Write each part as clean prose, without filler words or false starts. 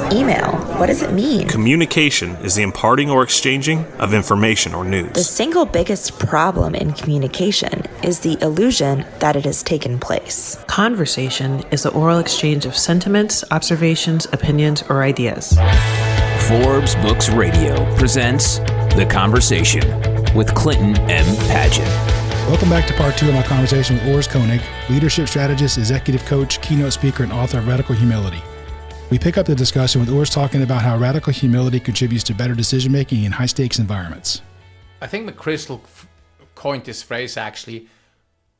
What's email? What does it mean? Communication is the imparting or exchanging of information or news. The single biggest problem in communication is the illusion that it has taken place. Conversation is the oral exchange of sentiments, observations, opinions, or ideas. Forbes Books Radio presents The Conversation with Clinton M. Padgett. Welcome back to part 2 of my conversation with Urs Koenig, leadership strategist, executive coach, keynote speaker, and author of Radical Humility. We pick up the discussion with Urs talking about how radical humility contributes to better decision-making in high-stakes environments. I think McChrystal coined this phrase actually.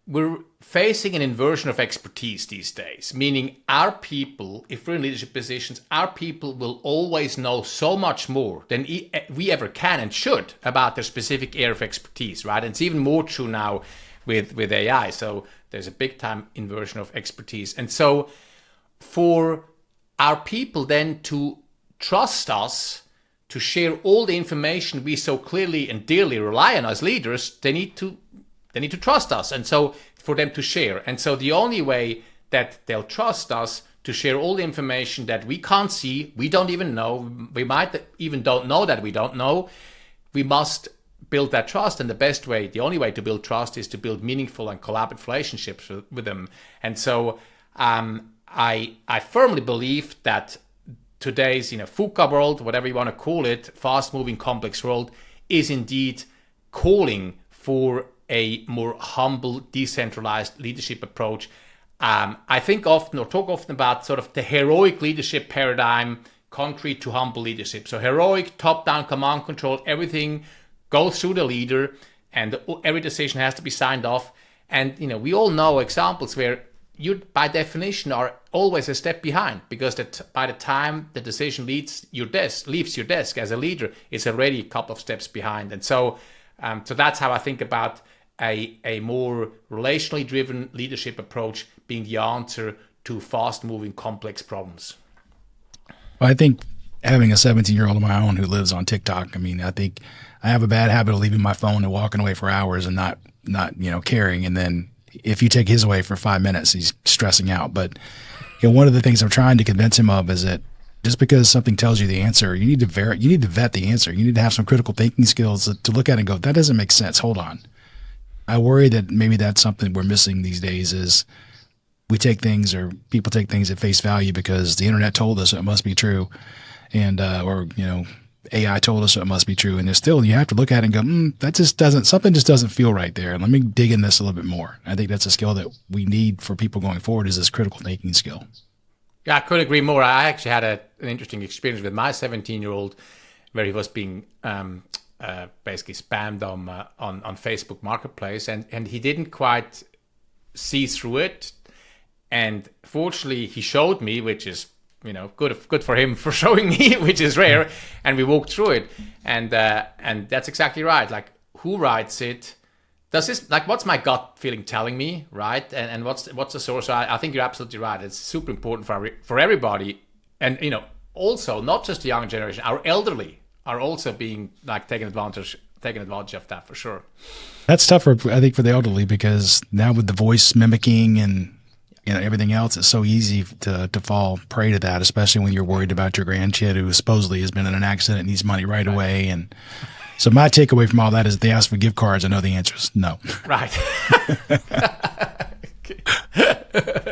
We're facing an inversion of expertise these days, meaning our people, if we're in leadership positions, our people will always know so much more than we ever can and should about their specific area of expertise, right? And it's even more true now with AI. So there's a big time inversion of expertise. And so for our people then to trust us, to share all the information we so clearly and dearly rely on as leaders, they need to trust us. And so for them to share. And so the only way that they'll trust us to share all the information that we can't see, we don't even know, we might even don't know that we don't know, we must build that trust. And the only way to build trust is to build meaningful and collaborative relationships with them. And so I firmly believe that today's VUCA world, whatever you want to call it, fast-moving, complex world, is indeed calling for a more humble, decentralized leadership approach. I think talk often about sort of the heroic leadership paradigm, contrary to humble leadership. So heroic, top-down command control, everything goes through the leader, and every decision has to be signed off. And we all know examples where you, by definition, are always a step behind, because by the time the decision leaves your desk as a leader, it's already a couple of steps behind. And so that's how I think about a more relationally driven leadership approach being the answer to fast-moving, complex problems. Well, I think having a 17-year-old of my own who lives on TikTok, I think I have a bad habit of leaving my phone and walking away for hours and not caring, and then if you take his away for 5 minutes, he's stressing out. But one of the things I'm trying to convince him of is that just because something tells you the answer, you need to vet the answer. You need to have some critical thinking skills to look at it and go, that doesn't make sense. Hold on. I worry that maybe that's something we're missing these days, is we take things, or people take things at face value because the internet told us it must be true, and or AI told us it must be true, and there's still, you have to look at it and go, something just doesn't feel right there. Let me dig in this a little bit more. I think that's a skill that we need for people going forward, is this critical thinking skill. Yeah, I couldn't agree more. I actually had an interesting experience with my 17-year-old where he was being basically spammed on Facebook Marketplace, and he didn't quite see through it. And fortunately, he showed me, which is good for him for showing me, which is rare. And we walked through it, and that's exactly right. Like, who writes it? Does this, what's my gut feeling telling me, right? And what's the source? So I think you're absolutely right. It's super important for everybody, and also not just the young generation. Our elderly are also being taken advantage of that, for sure. That's tougher, I think, for the elderly, because now with the voice mimicking and everything else, it's so easy to fall prey to that, especially when you're worried about your grandkid who supposedly has been in an accident and needs money right away. And so my takeaway from all that is, if they ask for gift cards, I know the answer is no. Right.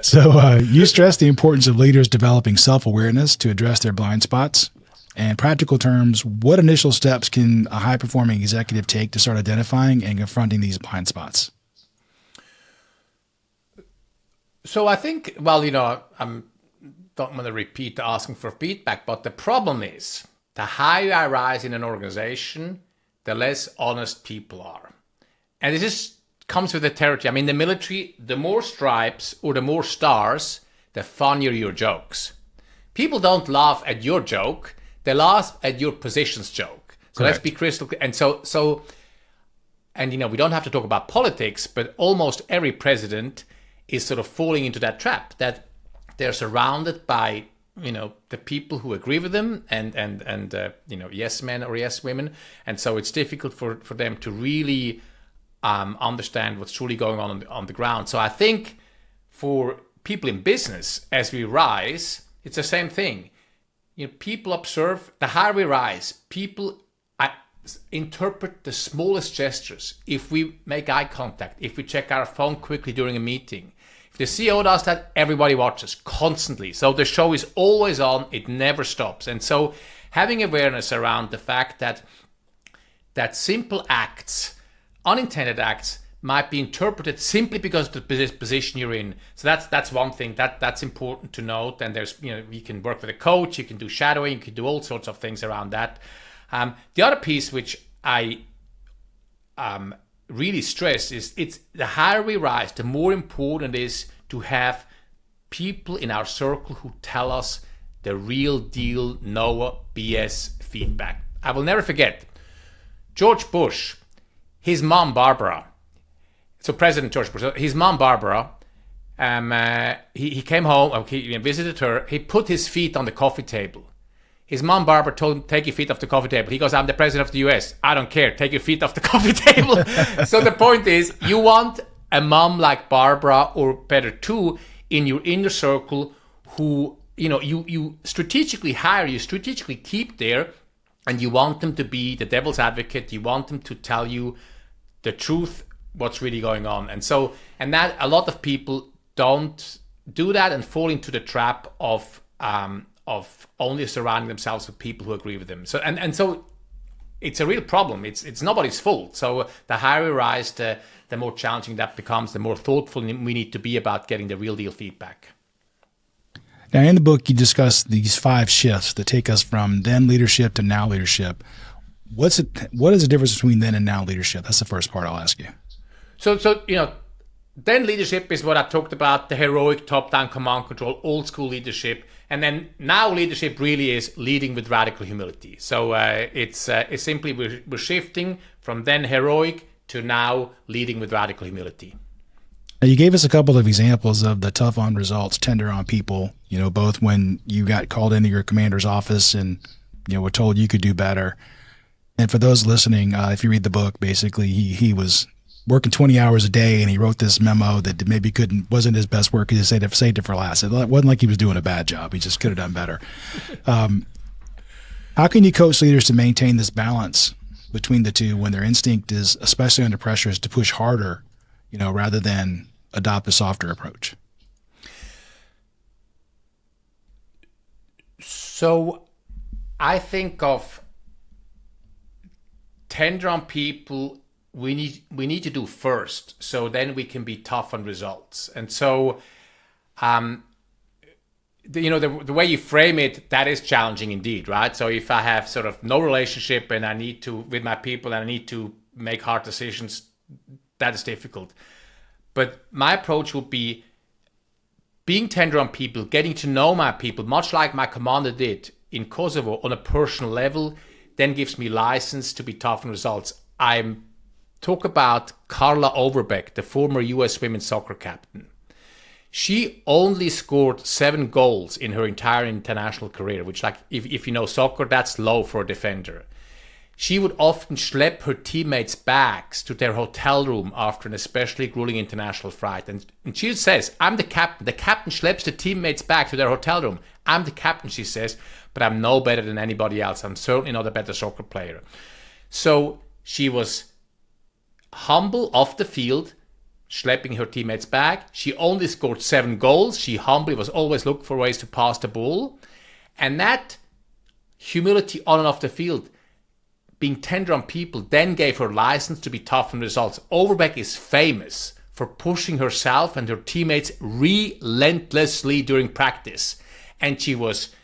So you stress the importance of leaders developing self-awareness to address their blind spots. In practical terms, what initial steps can a high-performing executive take to start identifying and confronting these blind spots? So I think, I don't want to repeat asking for feedback, but the problem is, the higher I rise in an organization, the less honest people are. And this just comes with the territory. In the military, the more stripes or the more stars, the funnier your jokes. People don't laugh at your joke, they laugh at your position's joke. So Correct. Let's be crystal clear. And we don't have to talk about politics, but almost every president is sort of falling into that trap, that they're surrounded by the people who agree with them and yes men or yes women, and so it's difficult for them to really understand what's truly going on the ground. So I think for people in business, as we rise, it's the same thing. people observe, the higher we rise, people interpret the smallest gestures. If we make eye contact, if we check our phone quickly during a meeting, if the CEO does that, everybody watches constantly. So the show is always on, it never stops. And so having awareness around the fact that simple acts, unintended acts, might be interpreted simply because of the position you're in. So that's one thing that's important to note. And there's, you can work with a coach, you can do shadowing, you can do all sorts of things around that. The other piece which I really stress is it's the higher we rise, the more important it is to have people in our circle who tell us the real deal, no BS feedback. I will never forget George Bush, his mom Barbara. So President George Bush, his mom Barbara, he came home, he visited her, he put his feet on the coffee table. His mom, Barbara, told him, take your feet off the coffee table. He goes, I'm the president of the US. I don't care. Take your feet off the coffee table. So the point is, you want a mom like Barbara, or better too, in your inner circle who, you strategically hire, you strategically keep there, and you want them to be the devil's advocate. You want them to tell you the truth, what's really going on. And that a lot of people don't do that and fall into the trap of only surrounding themselves with people who agree with them. So so it's a real problem. It's nobody's fault. So the higher we rise, the more challenging that becomes, the more thoughtful we need to be about getting the real deal feedback. Now, in the book, you discuss these 5 shifts that take us from then leadership to now leadership. What is the difference between then and now leadership? That's the first part I'll ask you. So then leadership is what I talked about, the heroic top-down command control, old school leadership. And then now leadership really is leading with radical humility. So it's simply we're shifting from then heroic to now leading with radical humility. Now, you gave us a couple of examples of the tough on results, tender on people, both when you got called into your commander's office and, were told you could do better. And for those listening, if you read the book, basically he was working 20 hours a day, and he wrote this memo that maybe wasn't his best work. He just saved it for last. It wasn't like he was doing a bad job. He just could have done better. How can you coach leaders to maintain this balance between the two when their instinct is, especially under pressure, is to push harder, rather than adopt a softer approach? So I think of tender on people we need to do first, so then we can be tough on results. And so the way you frame it, that is challenging indeed, right? So if I have sort of no relationship and I need to with my people and I need to make hard decisions, that is difficult. But my approach would be being tender on people, getting to know my people, much like my commander did in Kosovo on a personal level, then gives me license to be tough on results. Talk about Carla Overbeck, the former US women's soccer captain. She only scored 7 goals in her entire international career, which, like, if you know soccer, that's low for a defender. She would often schlep her teammates' bags to their hotel room after an especially grueling international flight. And she says, I'm the captain. The captain schleps the teammates' back to their hotel room. I'm the captain, she says, but I'm no better than anybody else. I'm certainly not a better soccer player. So she was humble off the field, schlepping her teammates back. She only scored 7 goals. She humbly was always looking for ways to pass the ball. And that humility on and off the field, being tender on people, then gave her license to be tough on results. Overbeck is famous for pushing herself and her teammates relentlessly during practice. And she was,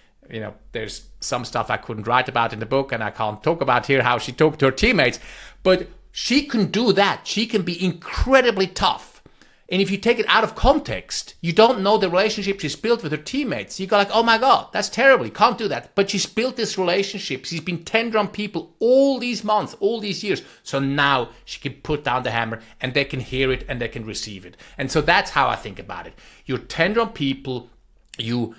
there's some stuff I couldn't write about in the book and I can't talk about here, how she talked to her teammates, but she can do that. She can be incredibly tough. And if you take it out of context, you don't know the relationship she's built with her teammates. You go like, oh my God, that's terrible. You can't do that. But she's built this relationship. She's been tender on people all these months, all these years. So now she can put down the hammer and they can hear it and they can receive it. And so that's how I think about it. You're tender on people. You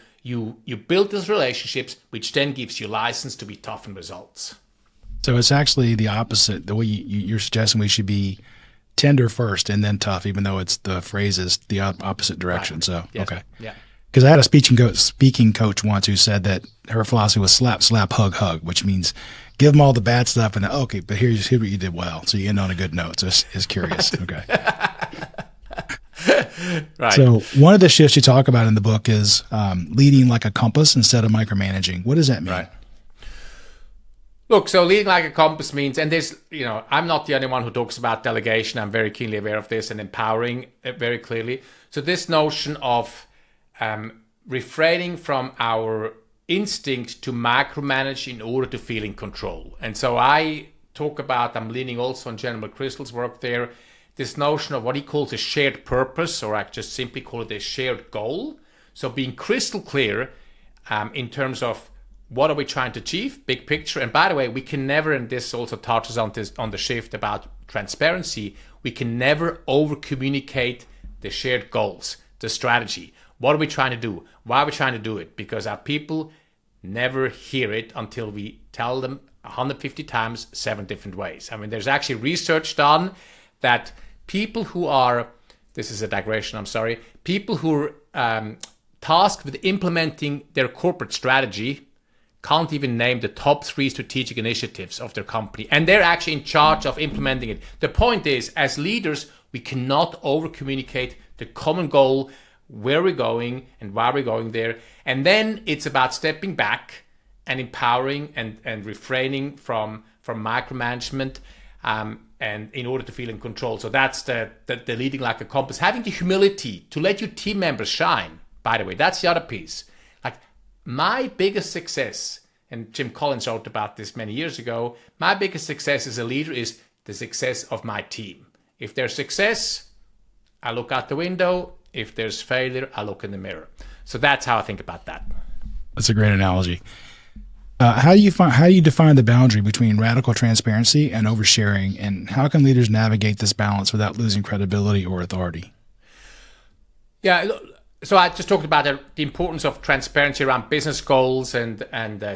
build these relationships, which then gives you license to be tough in results. So it's actually the opposite. The way you're suggesting we should be tender first and then tough, even though it's the phrase is the opposite direction. Right. So, yes. Okay. Yeah. Because I had a speaking coach once who said that her philosophy was slap, slap, hug, hug, which means give them all the bad stuff and then, okay, but here's what you did well. So you end on a good note. So it's curious. Okay. Right. So one of the shifts you talk about in the book is leading like a compass instead of micromanaging. What does that mean? Right. Look, so leading like a compass means, and there's, I'm not the only one who talks about delegation. I'm very keenly aware of this, and empowering very clearly. So this notion of refraining from our instinct to micromanage in order to feel in control. And so I talk about, I'm leaning also on General Crystal's work there, this notion of what he calls a shared purpose, or I just simply call it a shared goal. So being crystal clear in terms of what are we trying to achieve, big picture. And by the way, we can never, and this also touches on the shift about transparency, we can never over communicate the shared goals, the strategy. What are we trying to do? Why are we trying to do it? Because our people never hear it until we tell them 150 times, 7 different ways. I mean, there's actually research done that people who are, this is a digression, I'm sorry, people who are tasked with implementing their corporate strategy can't even name the top 3 strategic initiatives of their company. And they're actually in charge of implementing it. The point is, as leaders, we cannot over communicate the common goal, where we're going and why we're going there. And then it's about stepping back and empowering and refraining from micromanagement and in order to feel in control. So that's the leading like a compass. Having the humility to let your team members shine, by the way, that's the other piece. Like my biggest success, and Jim Collins wrote about this many years ago, my biggest success as a leader is the success of my team. If there's success, I look out the window. If there's failure, I look in the mirror. So that's how I think about that. That's a great analogy. How do you define the boundary between radical transparency and oversharing, and how can leaders navigate this balance without losing credibility or authority? Yeah, so I just talked about the importance of transparency around business goals and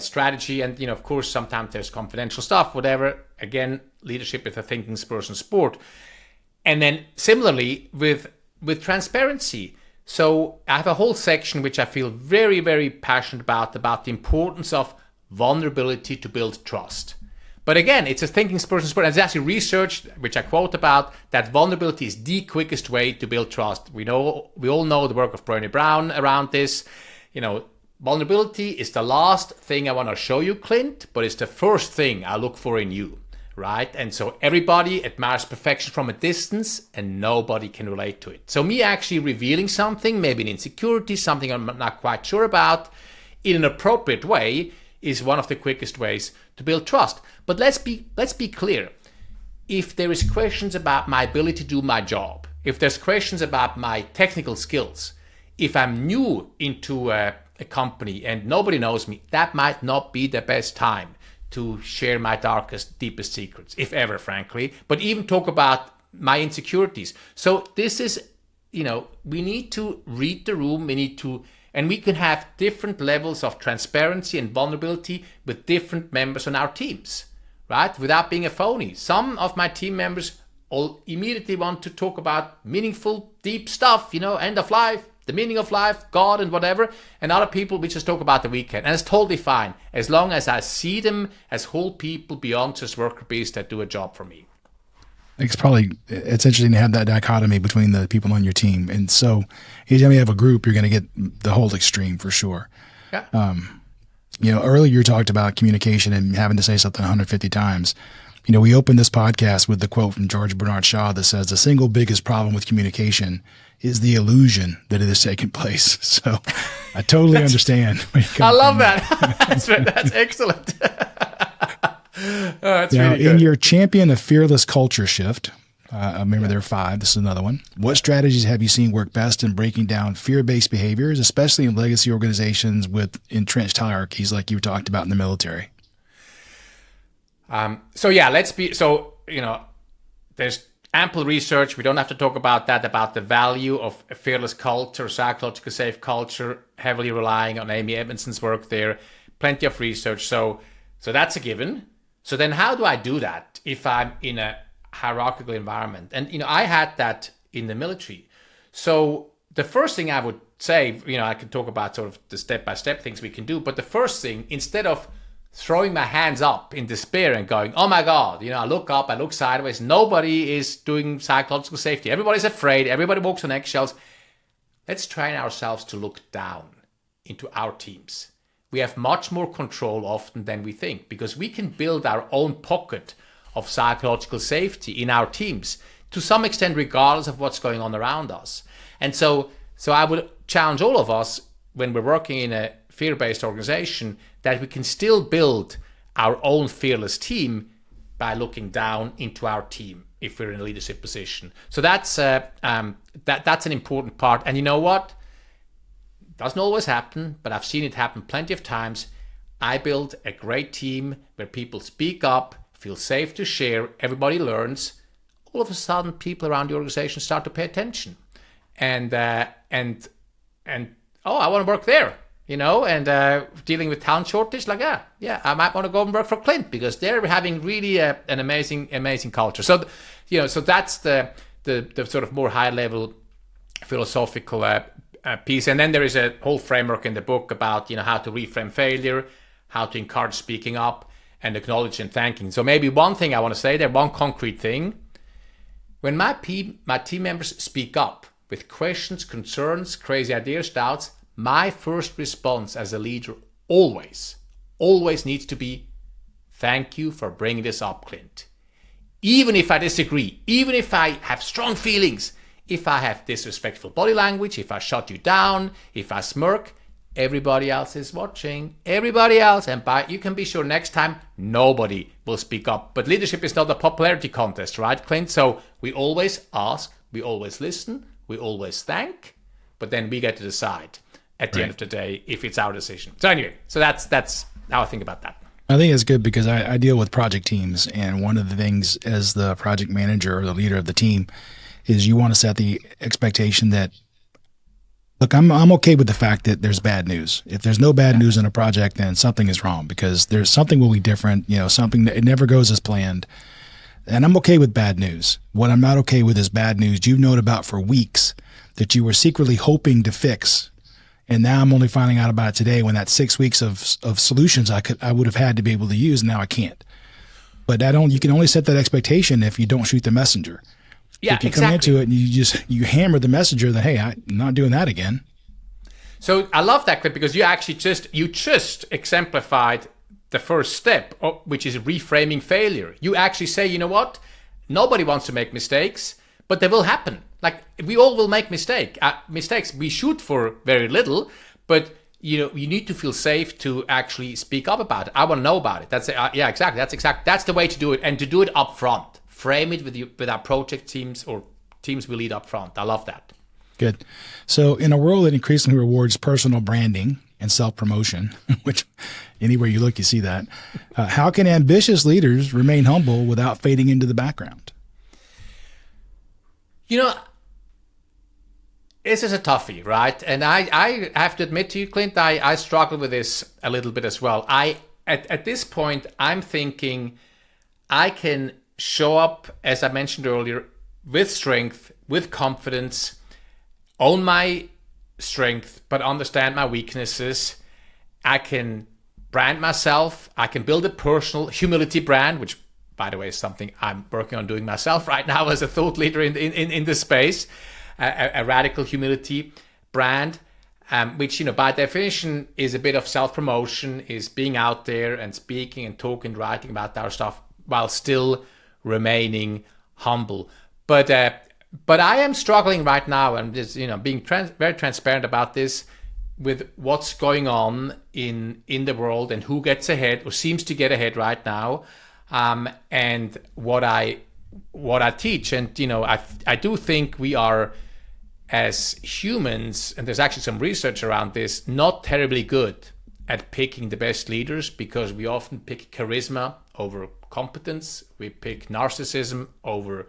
strategy, and of course sometimes there's confidential stuff, whatever. Again, leadership is a thinking person sport, and then similarly with transparency. So I have a whole section which I feel very, very passionate about the importance of vulnerability to build trust. But again, it's a thinking person sport. And there's actually research, which I quote about, that vulnerability is the quickest way to build trust. We all know the work of Brené Brown around this. Vulnerability is the last thing I want to show you, Clint, but it's the first thing I look for in you. Right? And so everybody admires perfection from a distance and nobody can relate to it. So me actually revealing something, maybe an insecurity, something I'm not quite sure about, in an appropriate way is one of the quickest ways to build trust. But let's be clear. If there is questions about my ability to do my job, if there's questions about my technical skills, if I'm new into a company and nobody knows me, that might not be the best time to share my darkest, deepest secrets, if ever, frankly, but even talk about my insecurities. So this is, we need to read the room, and we can have different levels of transparency and vulnerability with different members on our teams, right? Without being a phony. Some of my team members all immediately want to talk about meaningful, deep stuff, end of life, the meaning of life, God and whatever, and other people, we just talk about the weekend. And it's totally fine, as long as I see them as whole people beyond just worker bees that do a job for me. It's interesting to have that dichotomy between the people on your team. And so anytime you have a group, you're going to get the whole extreme for sure. Yeah. Earlier you talked about communication and having to say something 150 times. We opened this podcast with the quote from George Bernard Shaw that says the single biggest problem with communication is the illusion that it is taking place. So I totally understand. I love that. That's excellent. That's now, really good. in your champion of fearless culture shift, I remember there are 5. This is another one. What strategies have you seen work best in breaking down fear-based behaviors, especially in legacy organizations with entrenched hierarchies like you talked about in the military? There's ample research. We don't have to talk about that, about the value of a fearless culture, psychologically safe culture, heavily relying on Amy Edmondson's work there. Plenty of research. So that's a given. So then how do I do that if I'm in a hierarchical environment? And, I had that in the military. So the first thing I would say, I can talk about sort of the step-by-step things we can do. But the first thing, instead of throwing my hands up in despair and going, oh my God, I look up, I look sideways, nobody is doing psychological safety. Everybody's afraid, everybody walks on eggshells. Let's train ourselves to look down into our teams. We have much more control often than we think, because we can build our own pocket of psychological safety in our teams to some extent, regardless of what's going on around us. And so I would challenge all of us when we're working in a fear-based organization that we can still build our own fearless team by looking down into our team if we're in a leadership position. So that's that's an important part. And you know what? Doesn't always happen, but I've seen it happen plenty of times. I build a great team where people speak up, feel safe to share, everybody learns. All of a sudden, people around the organization start to pay attention, and I want to work there, and dealing with talent shortage, like I might want to go and work for Clint because they're having really an amazing culture. So, so that's the sort of more high level philosophical piece, and then there is a whole framework in the book about how to reframe failure, how to encourage speaking up, and acknowledge and thanking. So maybe one thing I want to say there, one concrete thing. When my team members speak up with questions, concerns, crazy ideas, doubts, my first response as a leader always needs to be, thank you for bringing this up, Clint. Even if I disagree, even if I have strong feelings, if I have disrespectful body language, if I shut you down, if I smirk, everybody else is watching. Everybody else. And you can be sure next time, nobody will speak up. But leadership is not a popularity contest, right, Clint? So we always ask, we always listen, we always thank, but then we get to decide at the end of the day if it's our decision. So anyway, so that's how I think about that. I think it's good because I deal with project teams, and one of the things as the project manager or the leader of the team is you want to set the expectation that, look, I'm okay with the fact that there's bad news. If there's no bad news in a project, then something is wrong because there's something will be different, something that it never goes as planned. And I'm okay with bad news. What I'm not okay with is bad news you've known about for weeks that you were secretly hoping to fix. And now I'm only finding out about it today when that 6 weeks of solutions I would have had to be able to use, and now I can't. But you can only set that expectation if you don't shoot the messenger. Yeah, if you come into it and you hammer the messenger that, hey, I'm not doing that again. So I love that clip because you actually just exemplified the first step, which is reframing failure. You actually say, you know what? Nobody wants to make mistakes, but they will happen. Like we all will make mistakes. We shoot for very little, but you need to feel safe to actually speak up about it. I want to know about it. That's the way to do it, and to do it up front. Frame it with our project teams or teams we lead up front. I love that. Good. So in a world that increasingly rewards personal branding and self-promotion, which anywhere you look, you see that, how can ambitious leaders remain humble without fading into the background? This is a toughie, right? And I have to admit to you, Clint, I struggle with this a little bit as well. At this point, I'm thinking I can show up, as I mentioned earlier, with strength, with confidence, own my strength, but understand my weaknesses. I can brand myself. I can build a personal humility brand, which, by the way, is something I'm working on doing myself right now as a thought leader in this space. A radical humility brand, which, by definition is a bit of self-promotion, is being out there and speaking and talking, writing about our stuff while still remaining humble. But I am struggling right now, and just being very transparent about this, with what's going on in the world and who gets ahead or seems to get ahead right now, and what I teach. And I do think we are, as humans, and there's actually some research around this, not terribly good at picking the best leaders, because we often pick charisma over competence. We pick narcissism over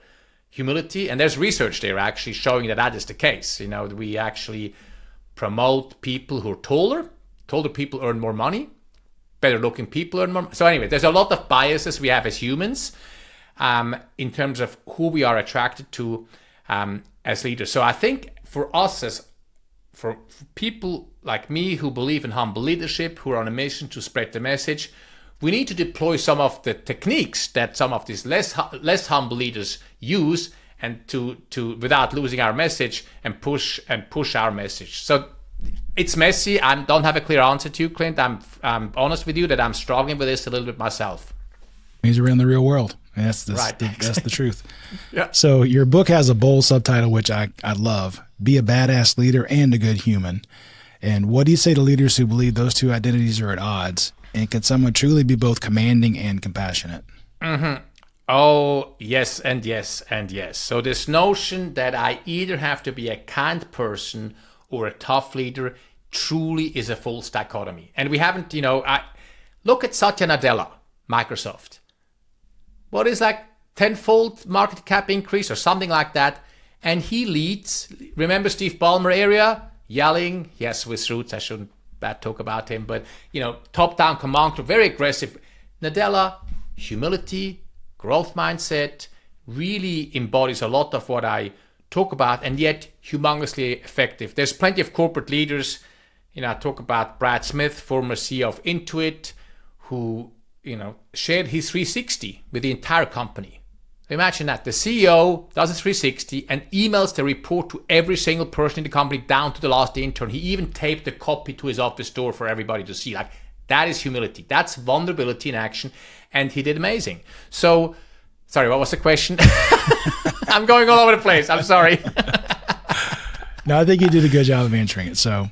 humility. And there's research there actually showing that is the case. We actually promote people who are taller. Taller people earn more money. Better looking people earn more. So anyway, there's a lot of biases we have as humans in terms of who we are attracted to as leaders. So I think for us as for people like me who believe in humble leadership, who are on a mission to spread the message, we need to deploy some of the techniques that some of these less humble leaders use, and to without losing our message, and push our message. So it's messy. I don't have a clear answer to you, Clint. I'm honest with you that I'm struggling with this a little bit myself. Means we're in the real world. And that's the truth. Yeah. So your book has a bold subtitle, which I love: Be a Badass Leader and a Good Human. And what do you say to leaders who believe those two identities are at odds? And can someone truly be both commanding and compassionate? Mm-hmm. Oh, yes, and yes, and yes. So this notion that I either have to be a kind person or a tough leader truly is a false dichotomy. And we haven't, I look at Satya Nadella, Microsoft. What is like 10-fold market cap increase or something like that? And he leads, remember Steve Ballmer area, yelling, he has Swiss roots, I shouldn't bad talk about him, but top-down command, very aggressive. Nadella, humility, growth mindset, really embodies a lot of what I talk about, and yet humongously effective. There's plenty of corporate leaders, I talk about Brad Smith, former CEO of Intuit, who, shared his 360 with the entire company. Imagine that. The CEO does a 360 and emails the report to every single person in the company down to the last intern. He even taped a copy to his office door for everybody to see. Like, that is humility. That's vulnerability in action. And he did amazing. So, sorry, what was the question? I'm going all over the place. I'm sorry. No, I think you did a good job of answering it. So,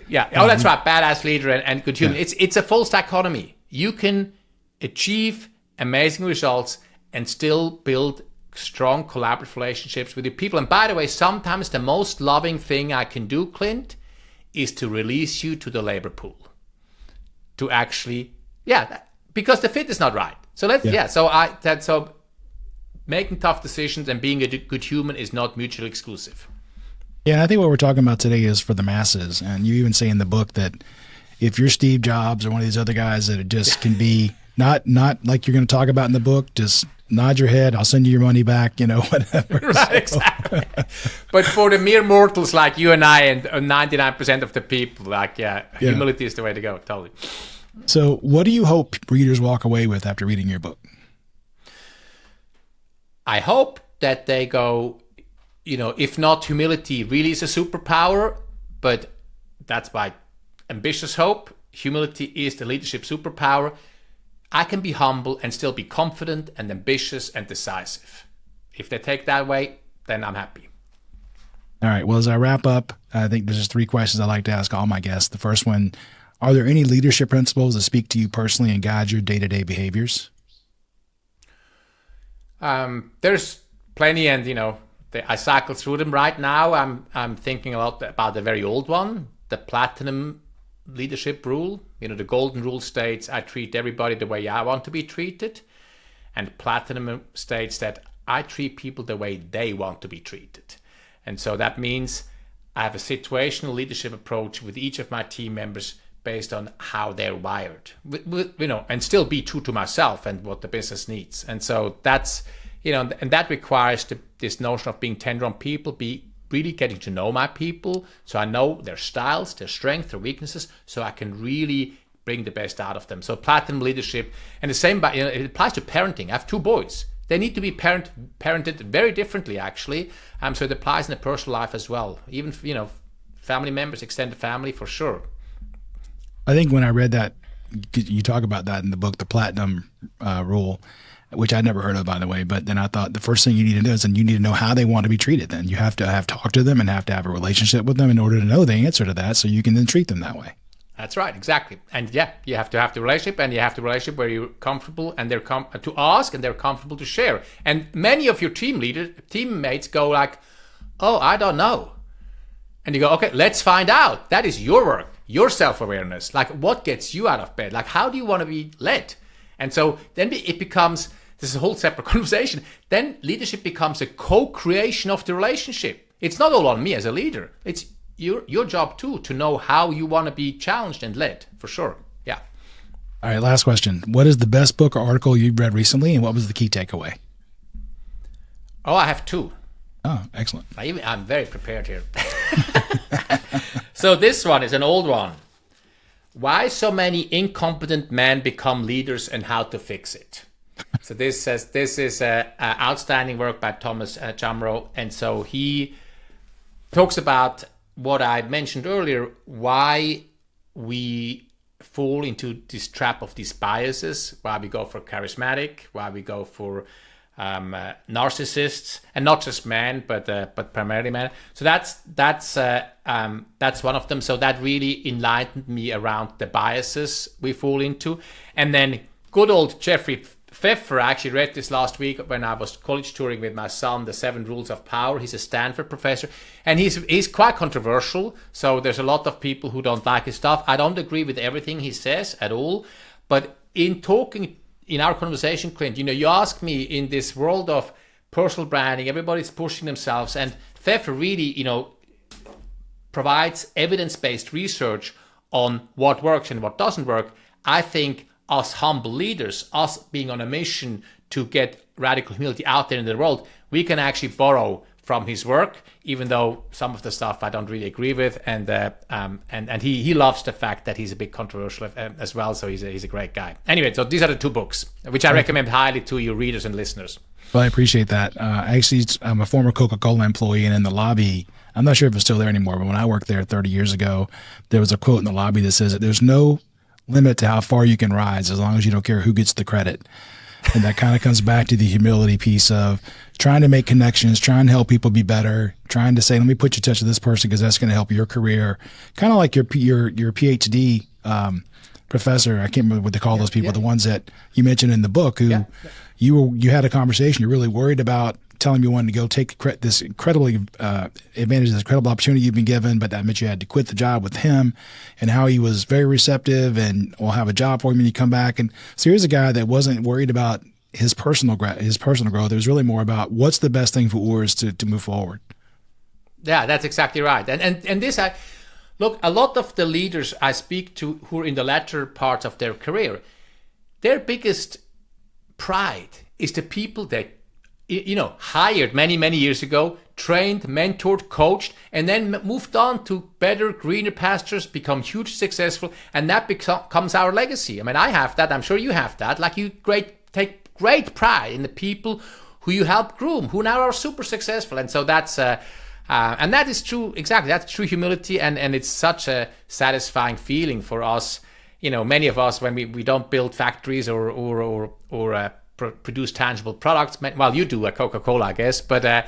yeah. Oh, that's right. Badass leader and good human. Yeah. It's a false dichotomy. You can achieve amazing results and still build strong collaborative relationships with your people. And by the way, sometimes the most loving thing I can do, Clint, is to release you to the labor pool. To actually, because the fit is not right. So so making tough decisions and being a good human is not mutually exclusive. Yeah, I think what we're talking about today is for the masses. And you even say in the book that if you're Steve Jobs or one of these other guys, that it just can be not like you're going to talk about in the book, just nod your head, I'll send you your money back, whatever. Right, exactly. But for the mere mortals like you and I and 99% of the people, humility is the way to go, totally. So what do you hope readers walk away with after reading your book? I hope that they go, if not humility really is a superpower, but that's my ambitious hope. Humility is the leadership superpower. I can be humble and still be confident and ambitious and decisive. If they take that way, then I'm happy. All right. Well, as I wrap up, I think there's just 3 questions I like to ask all my guests. The first one, are there any leadership principles that speak to you personally and guide your day-to-day behaviors? There's plenty, and I cycle through them right now. I'm thinking a lot about the very old one, the platinum leadership rule. The golden rule states I treat everybody the way I want to be treated, and platinum states that I treat people the way they want to be treated. And so that means I have a situational leadership approach with each of my team members based on how they're wired, and still be true to myself and what the business needs. And so that's, and that requires this notion of being tender on people, be really getting to know my people, so I know their styles, their strengths, their weaknesses, so I can really bring the best out of them. So platinum leadership, and the same, it applies to parenting. I have 2 boys. They need to be parented very differently, actually. So it applies in the personal life as well. Even, family members, extended family, for sure. I think when I read that, you talk about that in the book, the platinum rule, which I'd never heard of, by the way. But then I thought the first thing you need to do is, and you need to know how they want to be treated. Then you have to have talked to them and have to have a relationship with them in order to know the answer to that, so you can then treat them that way. That's right, exactly. And you have to have the relationship, and you have the relationship where you're comfortable and they're to ask and they're comfortable to share. And many of your teammates go like, "Oh, I don't know," and you go, "Okay, let's find out." That is your work, your self-awareness. Like, what gets you out of bed? Like, how do you want to be led? And so then it becomes, this is a whole separate conversation. Then leadership becomes a co-creation of the relationship. It's not all on me as a leader. It's your job too, to know how you want to be challenged and led, for sure. Yeah. All right, last question. What is the best book or article you've read recently, and what was the key takeaway? Oh, I have 2. Oh, excellent. I'm very prepared here. So this one is an old one. Why so many incompetent men become leaders and how to fix it. So this is outstanding work by Thomas Jamrow, and so he talks about what I mentioned earlier, why we fall into this trap of these biases, why we go for charismatic, why we go for narcissists, and not just men, but primarily men. So that's one of them. So that really enlightened me around the biases we fall into. And then good old Jeffrey Pfeffer, I actually read this last week when I was college touring with my son, The 7 Rules of Power. He's a Stanford professor, and he's quite controversial. So there's a lot of people who don't like his stuff. I don't agree with everything he says at all, but in our conversation, Clint, you ask me, in this world of personal branding, everybody's pushing themselves, and Pfeffer really, provides evidence-based research on what works and what doesn't work. I think us humble leaders, us being on a mission to get radical humility out there in the world, we can actually borrow from his work, even though some of the stuff I don't really agree with, and he loves the fact that he's a bit controversial as well, so he's a great guy. Anyway, so these are the 2 books, which I recommend highly to your readers and listeners. Well, I appreciate that. Actually, I'm a former Coca-Cola employee, and in the lobby, I'm not sure if it's still there anymore, but when I worked there 30 years ago, there was a quote in the lobby that says that there's no limit to how far you can rise as long as you don't care who gets the credit. And that kind of comes back to the humility piece of trying to make connections, trying to help people be better, trying to say, let me put you in touch with this person because that's going to help your career. Kind of like your PhD professor. I can't remember what they call those people, the ones that you mentioned in the book, who you had a conversation. You're really worried about telling me you wanted to go take this incredibly advantage of this incredible opportunity you've been given, but that meant you had to quit the job with him, and how he was very receptive and will have a job for him when you come back. And so here's a guy that wasn't worried about his personal growth. It was really more about what's the best thing for Urs to move forward. Yeah, that's exactly right. And this, look, a lot of the leaders I speak to who are in the latter part of their career, their biggest pride is the people that hired many years ago, trained, mentored, coached, and then moved on to better, greener pastures, become hugely successful, and that becomes our legacy. I mean, I have that. I'm sure you have that. Like, you take great pride in the people who you help groom, who now are super successful, and so that's and that is true. Exactly, that's true humility, and it's such a satisfying feeling for us. Many of us, when we don't build factories or produce tangible products. Well, you do at Coca-Cola, I guess, but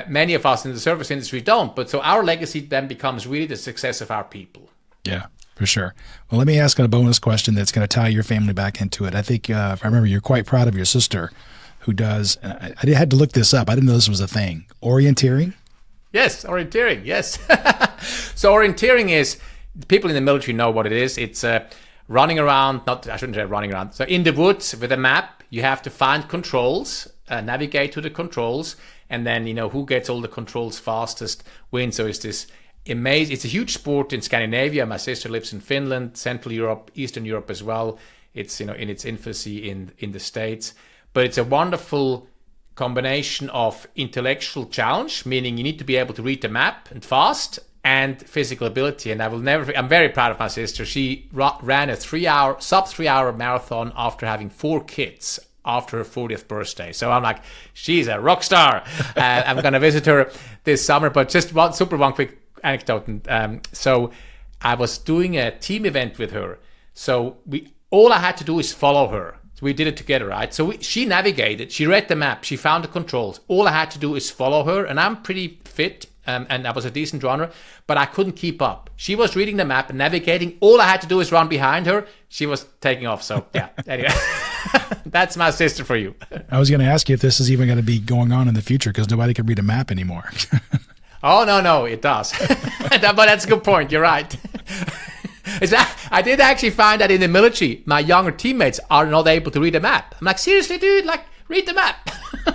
many of us in the service industry don't. But so our legacy then becomes really the success of our people. Yeah, for sure. Well, let me ask a bonus question that's going to tie your family back into it. I think, if I remember, you're quite proud of your sister who does, I had to look this up. I didn't know this was a thing. Orienteering? Yes, orienteering, yes. So orienteering is, people in the military know what it is. It's running around, I shouldn't say running around. So in the woods with a map, you have to find controls, navigate to the controls, and then, who gets all the controls fastest wins. So it's this amazing, it's a huge sport in Scandinavia. My sister lives in Finland, Central Europe, Eastern Europe as well. It's, in its infancy in the States. But it's a wonderful combination of intellectual challenge, meaning you need to be able to read the map and fast, and physical ability. And I'm very proud of my sister. She ran a sub 3 hour marathon after having 4 kids after her 40th birthday. So I'm like, she's a rock star. I'm going to visit her this summer, but just one quick anecdote. So I was doing a team event with her. So all I had to do is follow her. So we did it together, right? So she navigated, she read the map, she found the controls. All I had to do is follow her, and I'm pretty fit. And I was a decent runner, but I couldn't keep up. She was reading the map and navigating. All I had to do is run behind her. She was taking off. So, yeah, anyway, that's my sister for you. I was going to ask you if this is even going to be going on in the future, because nobody can read a map anymore. Oh, no, it does. But that's a good point. You're right. I did actually find that in the military, my younger teammates are not able to read a map. I'm like, seriously, dude? Like, read the map.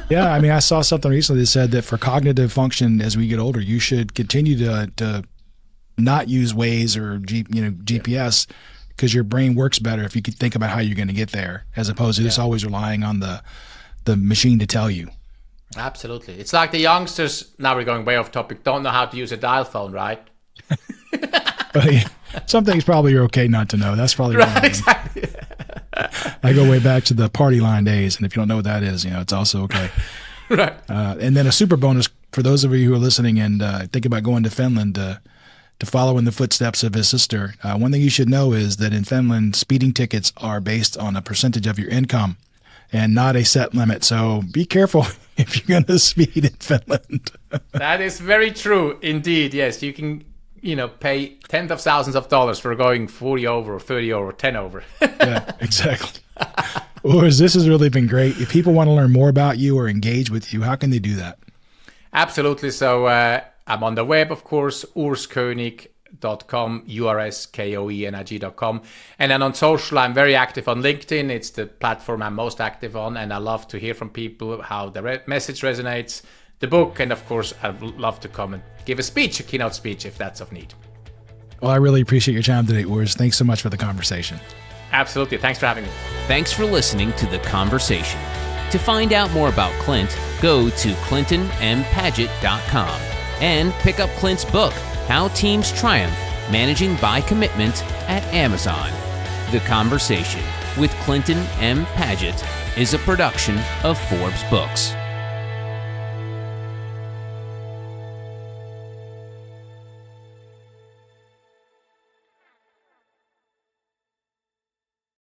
Yeah, I mean, I saw something recently that said that for cognitive function as we get older, you should continue to not use Waze or GPS, because your brain works better if you could think about how you're going to get there, as opposed to just always relying on the machine to tell you. Absolutely. It's like the youngsters, now we're going way off topic, don't know how to use a dial phone, right? But yeah, some things probably are okay not to know. That's probably Right, wrong. exactly. I go way back to the party line days, and if you don't know what that is, it's also okay. Right. And then a super bonus for those of you who are listening and think about going to Finland to follow in the footsteps of his sister. One thing you should know is that in Finland, speeding tickets are based on a percentage of your income and not a set limit. So be careful if you're going to speed in Finland. That is very true indeed. Yes, you can, pay tens of thousands of dollars for going 40 over or 30 over, 10 over. Yeah, exactly. Urs, this has really been great. If people want to learn more about you or engage with you, how can they do that? Absolutely. So I'm on the web, of course, urskoenig.com, urskoenig.com. And then on social, I'm very active on LinkedIn. It's the platform I'm most active on. And I love to hear from people how the message resonates, the book. And of course, I'd love to come and give a speech, a keynote speech, if that's of need. Well, I really appreciate your time today, Urs. Thanks so much for the conversation. Absolutely. Thanks for having me. Thanks for listening to The Conversation. To find out more about Clint, go to clintonmpaget.com and pick up Clint's book, How Teams Triumph, Managing by Commitment, at Amazon. The Conversation with Clinton M. Paget is a production of Forbes Books.